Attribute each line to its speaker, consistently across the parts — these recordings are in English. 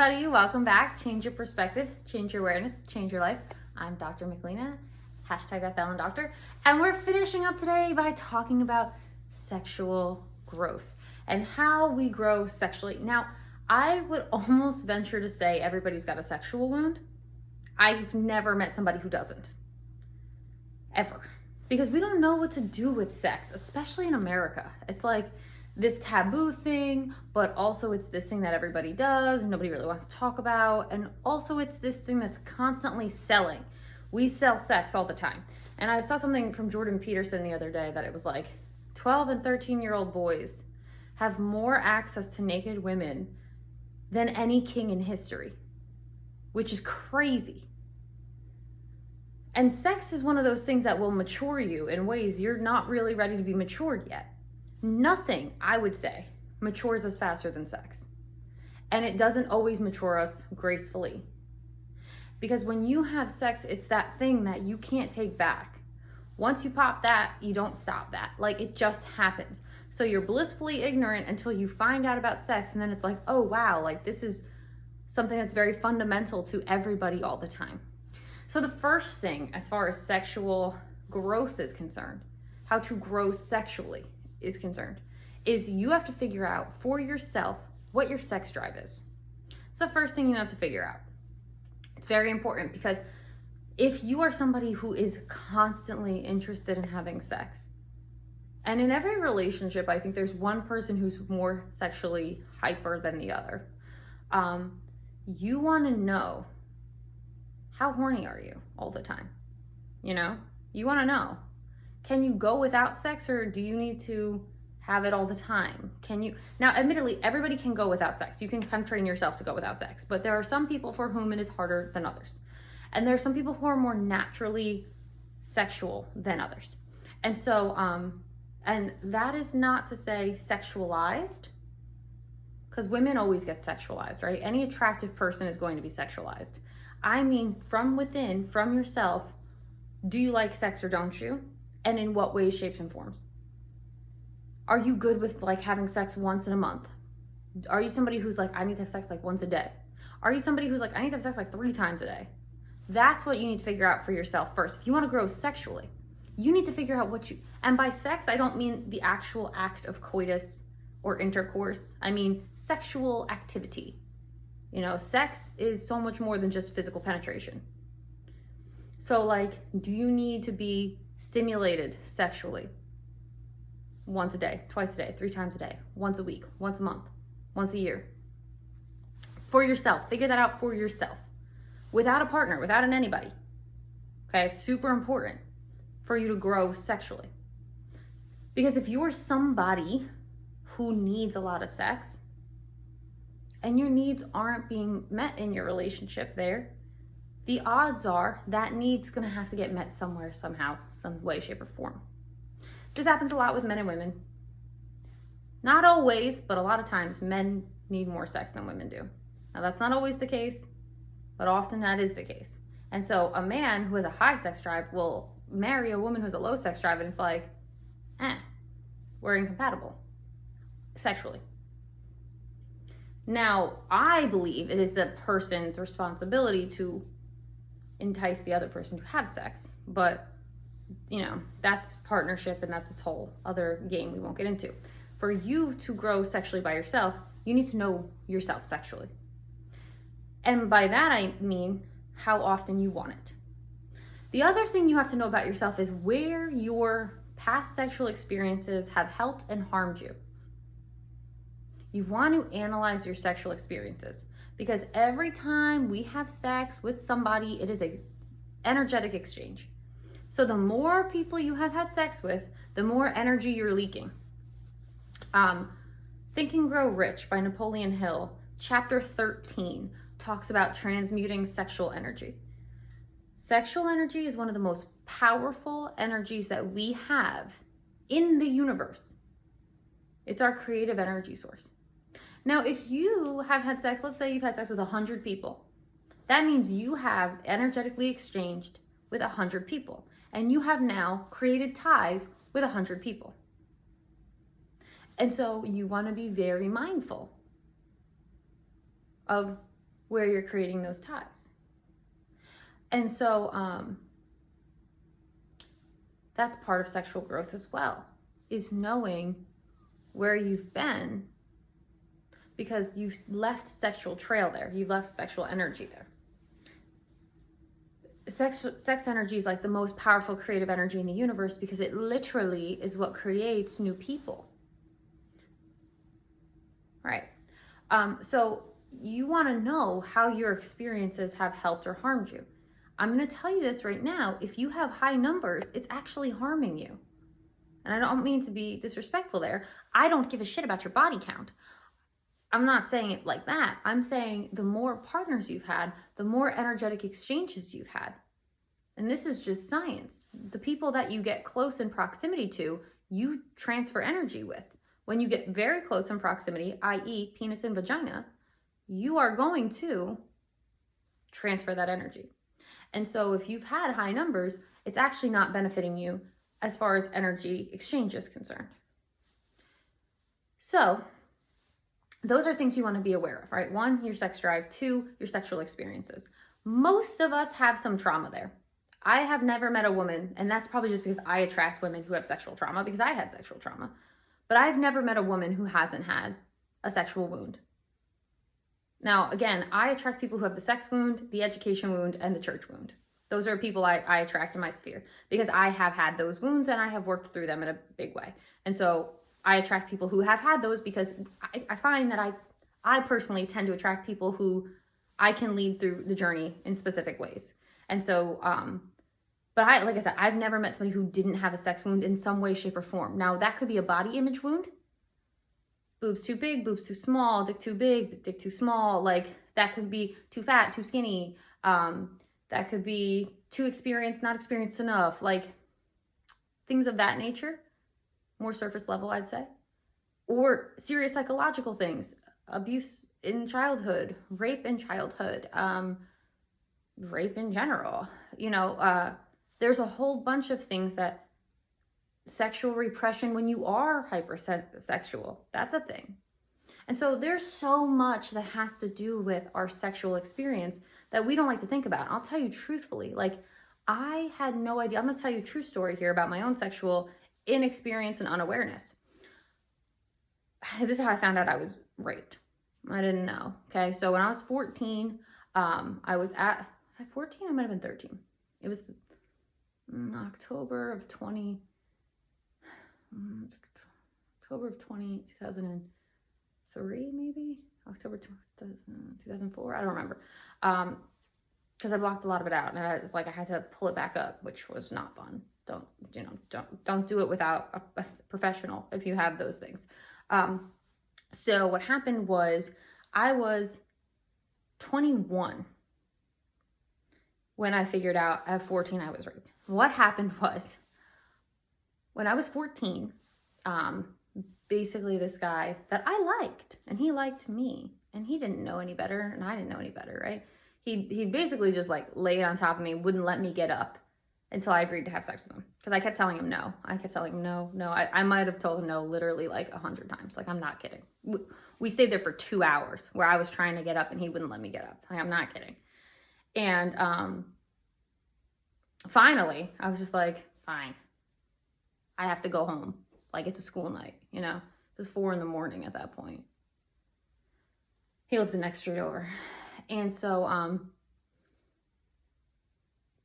Speaker 1: everybody, welcome back. Change your perspective, change your awareness, change your life. I'm Dr. Michelina, #FLDoctor, and we're finishing up today by talking about sexual growth and how we grow sexually. Now, I would almost venture to say everybody's got a sexual wound. I've never met somebody who doesn't, ever, because we don't know what to do with sex, especially in America. It's like this taboo thing, but also it's this thing that everybody does and nobody really wants to talk about. And also it's this thing that's constantly selling. We sell sex all the time. And I saw something from Jordan Peterson the other day that it was like 12 and 13-year-old boys have more access to naked women than any king in history, which is crazy. And sex is one of those things that will mature you in ways you're not really ready to be matured yet. Nothing, I would say, matures us faster than sex. And it doesn't always mature us gracefully. Because when you have sex, it's that thing that you can't take back. Once you pop that, you don't stop that. Like, it just happens. So you're blissfully ignorant until you find out about sex, and then it's like, oh wow, like this is something that's very fundamental to everybody all the time. So the first thing, as far as sexual growth is concerned, how to grow sexually is concerned, is you have to figure out for yourself what your sex drive is. It's the first thing you have to figure out. It's very important, because if you are somebody who is constantly interested in having sex, and in every relationship, I think there's one person who's more sexually hyper than the other. You want to know, how horny are you all the time? You know, you want to know. Can you go without sex, or do you need to have it all the time? Can you? Now, admittedly, everybody can go without sex. You can kind of train yourself to go without sex, but there are some people for whom it is harder than others. And there are some people who are more naturally sexual than others. And so, and that is not to say sexualized, because women always get sexualized, right? Any attractive person is going to be sexualized. I mean, from within, from yourself, do you like sex or don't you? And in what ways, shapes, and forms? Are you good with like having sex once in a month? Are you somebody who's like, I need to have sex like once a day? Are you somebody who's like, I need to have sex like 3 times a day? That's what you need to figure out for yourself first. If you want to grow sexually, you need to figure out what you, and by sex, I don't mean the actual act of coitus or intercourse. I mean sexual activity. You know, sex is so much more than just physical penetration. So like, do you need to be stimulated sexually once a day, twice a day, 3 times a day, once a week, once a month, once a year? For yourself, figure that out for yourself, without a partner, without an anybody. Okay, it's super important for you to grow sexually. Because if you're somebody who needs a lot of sex and your needs aren't being met in your relationship there, the odds are that need's gonna have to get met somewhere, somehow, some way, shape, or form. This happens a lot with men and women. Not always, but a lot of times men need more sex than women do. Now that's not always the case, but often that is the case. And so a man who has a high sex drive will marry a woman who has a low sex drive, and it's like, we're incompatible sexually. Now, I believe it is the person's responsibility to entice the other person to have sex, but you know, that's partnership and that's its whole other game we won't get into. For you to grow sexually by yourself, you need to know yourself sexually. And by that I mean how often you want it. The other thing you have to know about yourself is where your past sexual experiences have helped and harmed you. You want to analyze your sexual experiences, because every time we have sex with somebody, it is an energetic exchange. So the more people you have had sex with, the more energy you're leaking. Think and Grow Rich by Napoleon Hill, chapter 13, talks about transmuting sexual energy. Sexual energy is one of the most powerful energies that we have in the universe. It's our creative energy source. Now, if you have had sex, let's say you've had sex with 100 people, that means you have energetically exchanged with 100 people, and you have now created ties with 100 people. And so you want to be very mindful of where you're creating those ties. And so that's part of sexual growth as well, is knowing where you've been, because you've left sexual trail there. You've left sexual energy there. Sex energy is like the most powerful creative energy in the universe, because it literally is what creates new people. Right. So you want to know how your experiences have helped or harmed you. I'm going to tell you this right now. If you have high numbers, it's actually harming you. And I don't mean to be disrespectful there. I don't give a shit about your body count. I'm not saying it like that. I'm saying the more partners you've had, the more energetic exchanges you've had. And this is just science. The people that you get close in proximity to, you transfer energy with. When you get very close in proximity, i.e. penis and vagina, you are going to transfer that energy. And so if you've had high numbers, it's actually not benefiting you as far as energy exchange is concerned. So those are things you want to be aware of, right? 1, your sex drive. 2, your sexual experiences. Most of us have some trauma there. I have never met a woman, and that's probably just because I attract women who have sexual trauma, because I had sexual trauma. But I've never met a woman who hasn't had a sexual wound. Now, again, I attract people who have the sex wound, the education wound, and the church wound. Those are people I attract in my sphere, because I have had those wounds and I have worked through them in a big way. And so I attract people who have had those, because I find that I personally tend to attract people who I can lead through the journey in specific ways. And so, but like I said, I've never met somebody who didn't have a sex wound in some way, shape, or form. Now, that could be a body image wound. Boobs too big, boobs too small, dick too big, dick too small. Like, that could be too fat, too skinny. That could be too experienced, not experienced enough. Like, things of that nature. More surface level, I'd say. Or serious psychological things. Abuse in childhood, rape in childhood, rape in general. There's a whole bunch of things that sexual repression when you are hypersexual, that's a thing. And so there's so much that has to do with our sexual experience that we don't like to think about. I'll tell you truthfully, like, I had no idea. I'm going to tell you a true story here about my own sexual inexperience and unawareness. This is how I found out I was raped. I didn't know. Okay. So when I was 14, was I 14? I might have been 13. It was October of 2003, maybe? October 2004. I don't remember. Because I blocked a lot of it out, and it's like I had to pull it back up, which was not fun. Don't do it without a professional if you have those things. So what happened was, I was 21 when I figured out at 14 I was raped. What happened was, when I was 14, basically this guy that I liked, and he liked me, and he didn't know any better, and I didn't know any better, right? He basically just like laid on top of me, wouldn't let me get up until I agreed to have sex with him. Because I kept telling him no. No. I might have told him no literally like 100 times. Like, I'm not kidding. We stayed there for 2 hours where I was trying to get up and he wouldn't let me get up. Like, I'm not kidding. And finally, I was just like, fine. I have to go home. Like, it's a school night, It was 4 a.m. at that point. He lived the next street over. And so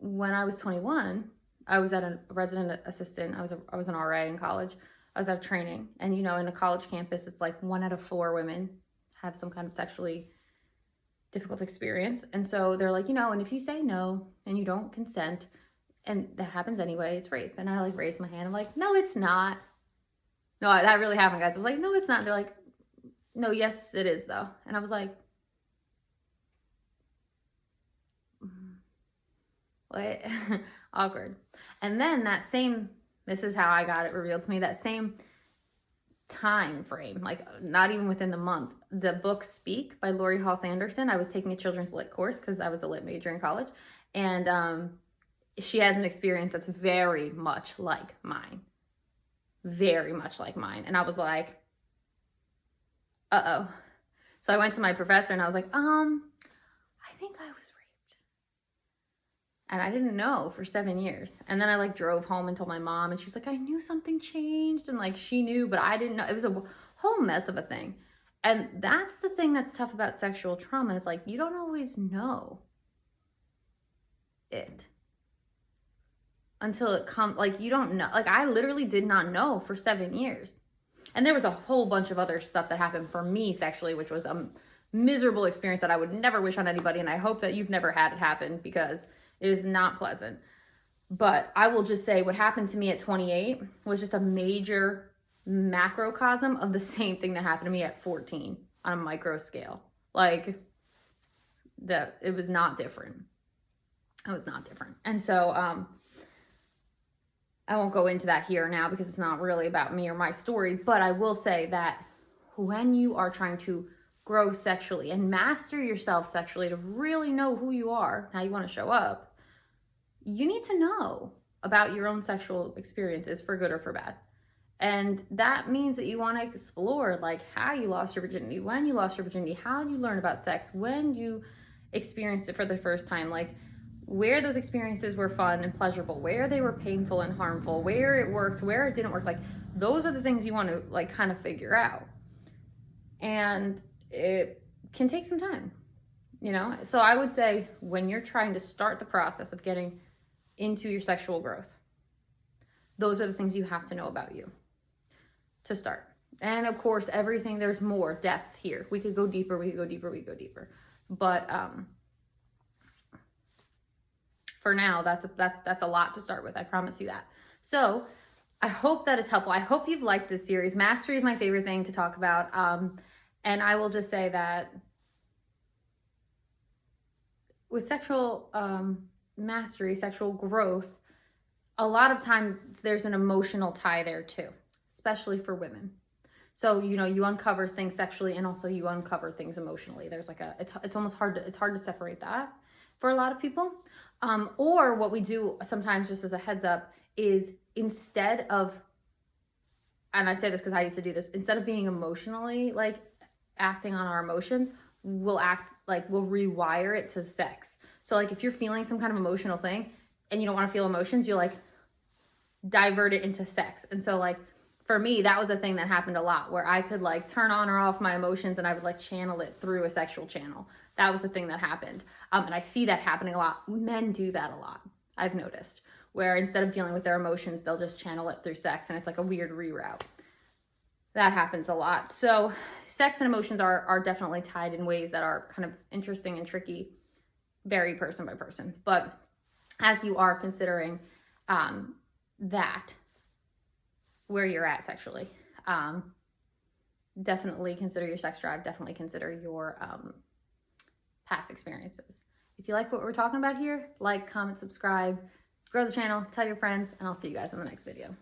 Speaker 1: when I was 21, I was at a resident assistant. I was an RA in college. I was at a training. And, in a college campus, it's like 1 out of 4 women have some kind of sexually difficult experience. And so they're like, and if you say no and you don't consent, and that happens anyway, it's rape. And I like raised my hand. I'm like, no, it's not. No, that really happened, guys. I was like, no, it's not. They're like, no, yes, it is though. And I was like, what? Awkward. And then this is how I got it revealed to me, that same time frame, like not even within the month, the book Speak by Lori Hall Sanderson. I was taking a children's lit course because I was a lit major in college. And she has an experience that's very much like mine. Very much like mine. And I was like, uh-oh. So I went to my professor and I was like, I think I was raped. And I didn't know for 7 years. And then I like drove home and told my mom, and she was like, I knew something changed. And like she knew, but I didn't know. It was a whole mess of a thing. And that's the thing that's tough about sexual trauma, is like, you don't always know it until it comes. Like, you don't know. Like, I literally did not know for 7 years. And there was a whole bunch of other stuff that happened for me sexually, which was a miserable experience that I would never wish on anybody. And I hope that you've never had it happen, because it is not pleasant. But I will just say what happened to me at 28 was just a major macrocosm of the same thing that happened to me at 14 on a micro scale. Like, it was not different. It was not different. And so I won't go into that here now, because it's not really about me or my story, but I will say that when you are trying to grow sexually and master yourself sexually, to really know who you are, how you want to show up, you need to know about your own sexual experiences, for good or for bad. And that means that you want to explore like how you lost your virginity, when you lost your virginity, how you learn about sex, when you experienced it for the first time, like where those experiences were fun and pleasurable, where they were painful and harmful, where it worked, where it didn't work. Like, those are the things you want to like kind of figure out. And it can take some time, you know? So I would say, when you're trying to start the process of getting into your sexual growth, those are the things you have to know about you to start. And of course, everything, there's more depth here. We could go deeper, we could go deeper, we could go deeper. But for now, that's a lot to start with. I promise you that. So I hope that is helpful. I hope you've liked this series. Mastery is my favorite thing to talk about. And I will just say that with sexual mastery, sexual growth, a lot of times there's an emotional tie there too, especially for women. So, you know, you uncover things sexually, and also you uncover things emotionally. There's like it's almost hard to separate that for a lot of people. Or what we do sometimes, just as a heads up, is instead of, and I say this because I used to do this, instead of being emotionally like acting on our emotions, we'll rewire it to sex. So like, if you're feeling some kind of emotional thing and you don't want to feel emotions, you like divert it into sex. And so like, for me, that was a thing that happened a lot, where I could like turn on or off my emotions, and I would like channel it through a sexual channel. That was the thing that happened. And I see that happening a lot. Men do that a lot, I've noticed, where instead of dealing with their emotions, they'll just channel it through sex, and it's like a weird reroute. That happens a lot. So sex and emotions are definitely tied in ways that are kind of interesting and tricky, vary person by person. But as you are considering that, where you're at sexually, definitely consider your sex drive, definitely consider your past experiences. If you like what we're talking about here, like, comment, subscribe, grow the channel, tell your friends, and I'll see you guys in the next video.